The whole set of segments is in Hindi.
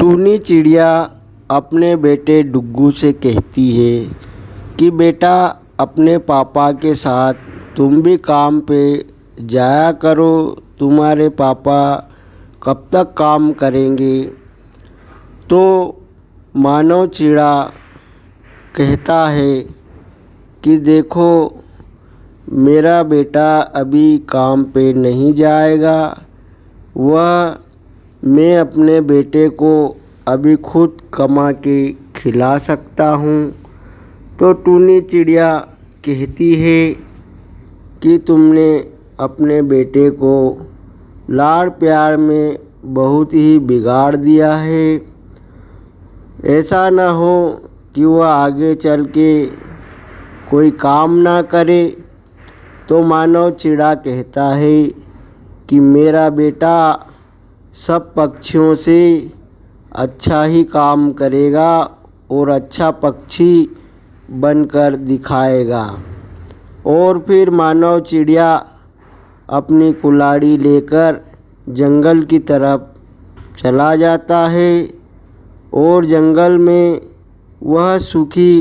टूनी चिड़िया अपने बेटे डुग्गू से कहती है कि बेटा, अपने पापा के साथ तुम भी काम पे जाया करो। तुम्हारे पापा कब तक काम करेंगे। तो मानव चिड़ा कहता है कि देखो, मेरा बेटा अभी काम पे नहीं जाएगा। मैं अपने बेटे को अभी खुद कमा के खिला सकता हूँ। तो टूनी चिड़िया कहती है कि तुमने अपने बेटे को लाड़ प्यार में बहुत ही बिगाड़ दिया है। ऐसा ना हो कि वह आगे चल के कोई काम ना करे। तो मानव चिड़ा कहता है कि मेरा बेटा सब पक्षियों से अच्छा ही काम करेगा और अच्छा पक्षी बनकर दिखाएगा। और फिर मानव चिड़िया अपनी कुल्हाड़ी लेकर जंगल की तरफ चला जाता है और जंगल में वह सूखी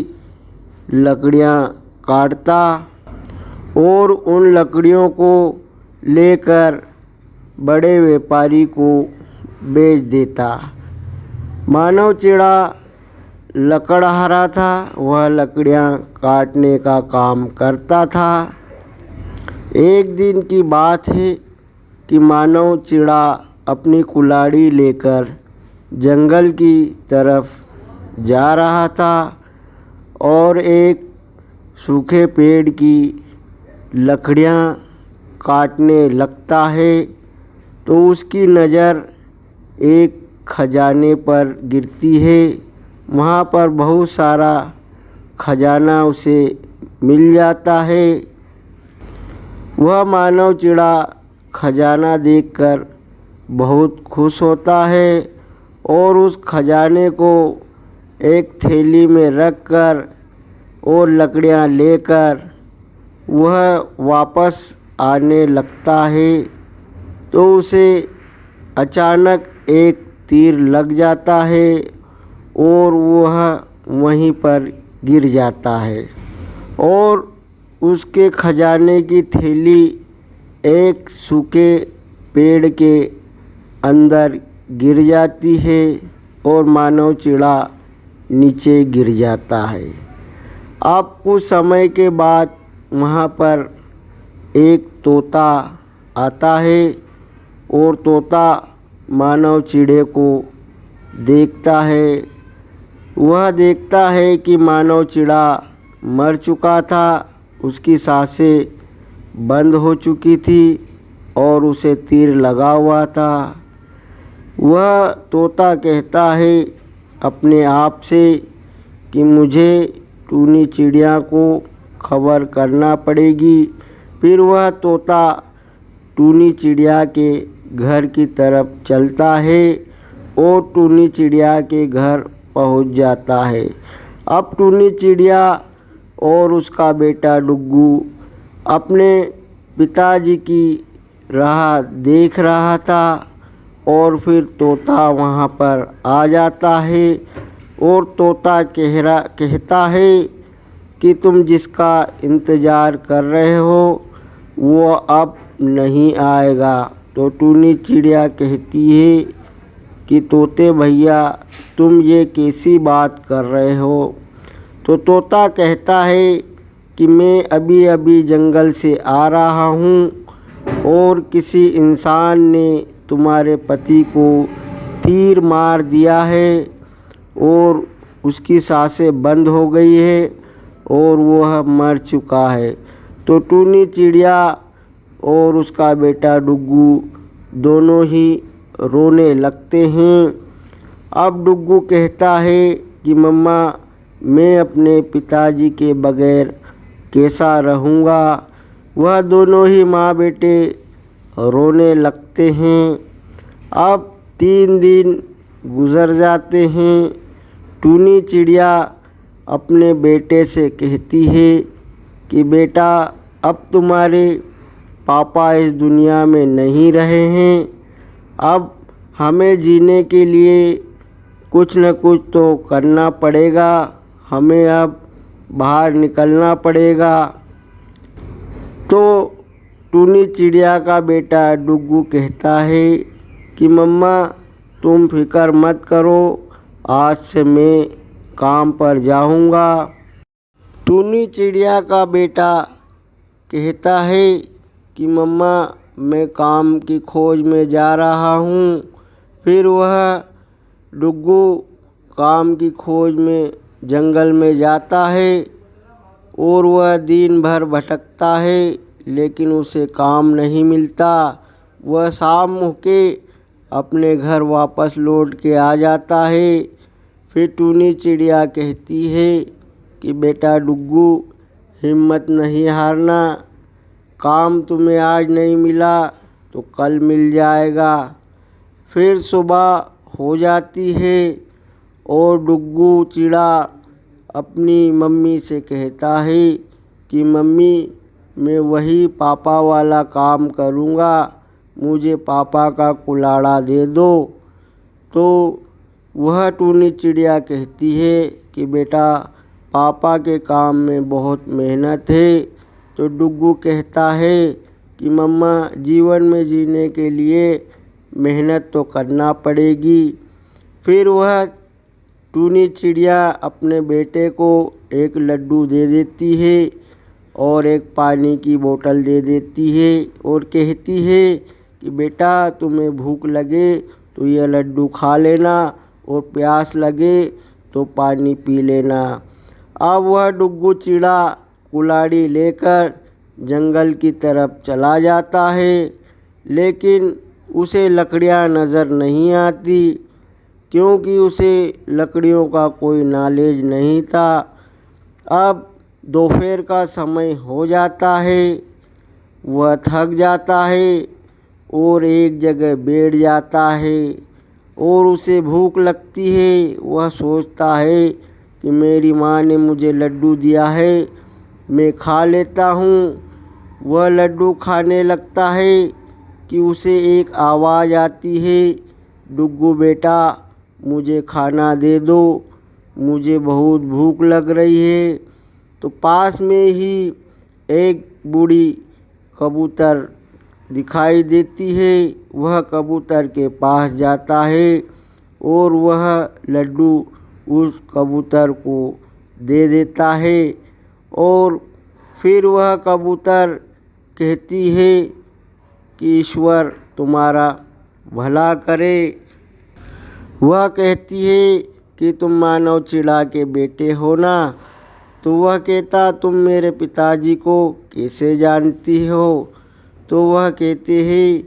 लकड़ियाँ काटता और उन लकड़ियों को लेकर बड़े व्यापारी को बेच देता। मानव चिड़ा लकड़हारा था, वह लकड़ियाँ काटने का काम करता था। एक दिन की बात है कि मानव चिड़ा अपनी कुल्हाड़ी लेकर जंगल की तरफ जा रहा था और एक सूखे पेड़ की लकड़ियाँ काटने लगता है। तो उसकी नज़र एक खजाने पर गिरती है। वहाँ पर बहुत सारा खजाना उसे मिल जाता है। वह मानव चिड़ा खजाना देखकर बहुत खुश होता है और उस खजाने को एक थैली में रखकर और लकड़ियाँ लेकर वह वापस आने लगता है। तो उसे अचानक एक तीर लग जाता है और वह वहीं पर गिर जाता है और उसके खजाने की थैली एक सूखे पेड़ के अंदर गिर जाती है और मानव चिड़ा नीचे गिर जाता है। अब कुछ समय के बाद वहाँ पर एक तोता आता है और तोता मानव चिड़े को देखता है। वह देखता है कि मानव चिड़ा मर चुका था, उसकी सांसें बंद हो चुकी थी और उसे तीर लगा हुआ था। वह तोता कहता है अपने आप से कि मुझे टूनी चिड़िया को खबर करना पड़ेगी। फिर वह तोता टूनी चिड़िया के घर की तरफ चलता है और टूनी चिड़िया के घर पहुंच जाता है। अब टूनी चिड़िया और उसका बेटा डुग्गू अपने पिताजी की राह देख रहा था और फिर तोता वहाँ पर आ जाता है और तोता कहता है कि तुम जिसका इंतज़ार कर रहे हो वो अब नहीं आएगा। तो टूनी चिड़िया कहती है कि तोते भैया, तुम ये कैसी बात कर रहे हो। तो तोता कहता है कि मैं अभी अभी जंगल से आ रहा हूँ और किसी इंसान ने तुम्हारे पति को तीर मार दिया है और उसकी सांसें बंद हो गई है और वह मर चुका है। तो टूनी चिड़िया और उसका बेटा डुग्गू दोनों ही रोने लगते हैं। अब डुग्गू कहता है कि मम्मा, मैं अपने पिताजी के बगैर कैसा रहूँगा। वह दोनों ही माँ बेटे रोने लगते हैं। अब 3 दिन गुज़र जाते हैं। टूनी चिड़िया अपने बेटे से कहती है कि बेटा, अब तुम्हारे पापा इस दुनिया में नहीं रहे हैं। अब हमें जीने के लिए कुछ न कुछ तो करना पड़ेगा, हमें अब बाहर निकलना पड़ेगा। तो टूनी चिड़िया का बेटा डुग्गू कहता है कि मम्मा तुम फिक्र मत करो, आज से मैं काम पर जाऊंगा। टूनी चिड़िया का बेटा कहता है कि मम्मा मैं काम की खोज में जा रहा हूँ। फिर वह डुग्गू काम की खोज में जंगल में जाता है और वह दिन भर भटकता है, लेकिन उसे काम नहीं मिलता। वह शाम होके अपने घर वापस लौट के आ जाता है। फिर टूनी चिड़िया कहती है कि बेटा डुग्गू, हिम्मत नहीं हारना, काम तुम्हें आज नहीं मिला तो कल मिल जाएगा। फिर सुबह हो जाती है और डुग्गू चिड़ा अपनी मम्मी से कहता है कि मम्मी मैं वही पापा वाला काम करूँगा, मुझे पापा का कुल्हाड़ा दे दो। तो वह टूनी चिड़िया कहती है कि बेटा पापा के काम में बहुत मेहनत है। तो डुग्गू कहता है कि मम्मा जीवन में जीने के लिए मेहनत तो करना पड़ेगी। फिर वह टूनी चिड़िया अपने बेटे को एक लड्डू दे देती है और एक पानी की बोतल दे देती है और कहती है कि बेटा तुम्हें भूख लगे तो यह लड्डू खा लेना और प्यास लगे तो पानी पी लेना। अब वह डुग्गू चिड़ा कुल्हाड़ी लेकर जंगल की तरफ चला जाता है, लेकिन उसे लकड़ियाँ नज़र नहीं आती क्योंकि उसे लकड़ियों का कोई नॉलेज नहीं था। अब दोपहर का समय हो जाता है, वह थक जाता है और एक जगह बैठ जाता है और उसे भूख लगती है। वह सोचता है कि मेरी माँ ने मुझे लड्डू दिया है, मैं खा लेता हूँ। वह लड्डू खाने लगता है कि उसे एक आवाज़ आती है, डुग्गू बेटा मुझे खाना दे दो, मुझे बहुत भूख लग रही है। तो पास में ही एक बूढ़ी कबूतर दिखाई देती है। वह कबूतर के पास जाता है और वह लड्डू उस कबूतर को दे देता है और फिर वह कबूतर कहती है कि ईश्वर तुम्हारा भला करे। वह कहती है कि तुम मानव चिड़ा के बेटे हो ना। तो वह कहता तुम मेरे पिताजी को कैसे जानती हो। तो वह कहते हैं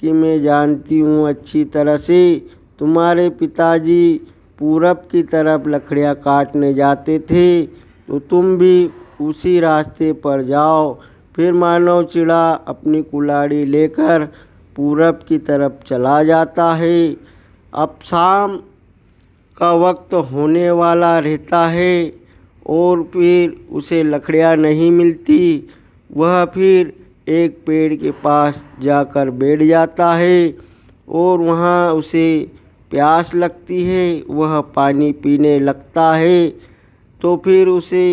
कि मैं जानती हूँ अच्छी तरह से, तुम्हारे पिताजी पूरब की तरफ लकड़ियाँ काटने जाते थे, तो तुम भी उसी रास्ते पर जाओ। फिर मानव चिड़ा अपनी कुल्हाड़ी लेकर पूरब की तरफ चला जाता है। अब शाम का वक्त होने वाला रहता है और फिर उसे लकड़ियाँ नहीं मिलती। वह फिर एक पेड़ के पास जाकर बैठ जाता है और वहाँ उसे प्यास लगती है। वह पानी पीने लगता है तो फिर उसे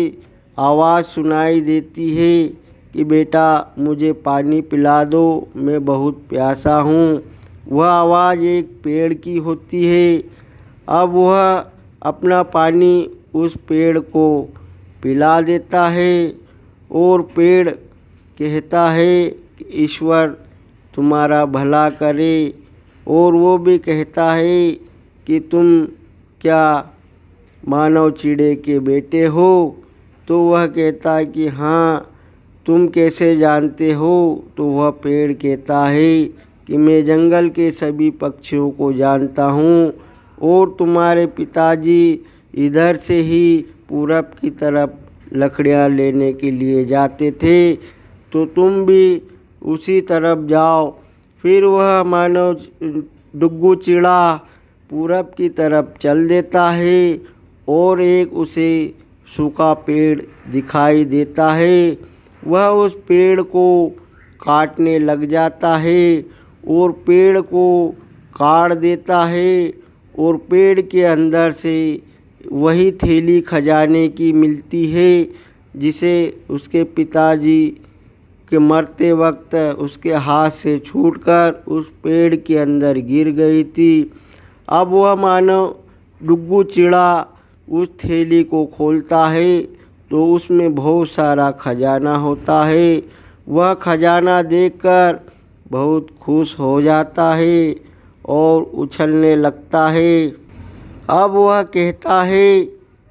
आवाज़ सुनाई देती है कि बेटा मुझे पानी पिला दो, मैं बहुत प्यासा हूँ। वह आवाज़ एक पेड़ की होती है। अब वह अपना पानी उस पेड़ को पिला देता है और पेड़ कहता है कि ईश्वर तुम्हारा भला करे। और वो भी कहता है कि तुम क्या मानव चिड़े के बेटे हो। तो वह कहता है कि हाँ, तुम कैसे जानते हो। तो वह पेड़ कहता है कि मैं जंगल के सभी पक्षियों को जानता हूँ और तुम्हारे पिताजी इधर से ही पूरब की तरफ लकड़ियाँ लेने के लिए जाते थे, तो तुम भी उसी तरफ जाओ। फिर वह मानव डुग्गू चिड़ा पूरब की तरफ चल देता है और एक उसे सूखा पेड़ दिखाई देता है। वह उस पेड़ को काटने लग जाता है और पेड़ को काट देता है और पेड़ के अंदर से वही थैली खजाने की मिलती है जिसे उसके पिताजी के मरते वक्त उसके हाथ से छूटकर उस पेड़ के अंदर गिर गई थी। अब वह मानव डुग्गू चिड़ा उस थैली को खोलता है तो उसमें बहुत सारा खजाना होता है। वह खजाना देखकर बहुत खुश हो जाता है और उछलने लगता है। अब वह कहता है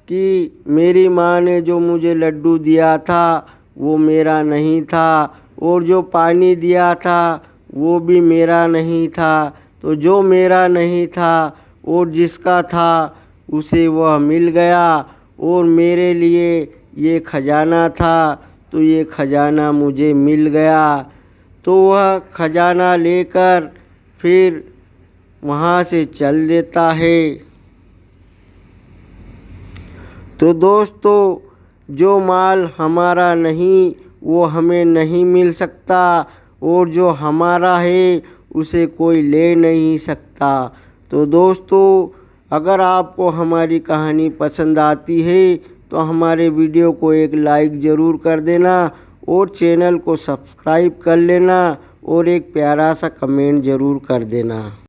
कि मेरी माँ ने जो मुझे लड्डू दिया था वो मेरा नहीं था, और जो पानी दिया था वो भी मेरा नहीं था। तो जो मेरा नहीं था और जिसका था उसे वह मिल गया, और मेरे लिए ये खजाना था तो ये खजाना मुझे मिल गया। तो वह खजाना लेकर फिर वहाँ से चल देता है। तो दोस्तों, जो माल हमारा नहीं वो हमें नहीं मिल सकता, और जो हमारा है उसे कोई ले नहीं सकता। तो दोस्तों, अगर आपको हमारी कहानी पसंद आती है तो हमारे वीडियो को एक लाइक ज़रूर कर देना और चैनल को सब्सक्राइब कर लेना और एक प्यारा सा कमेंट ज़रूर कर देना।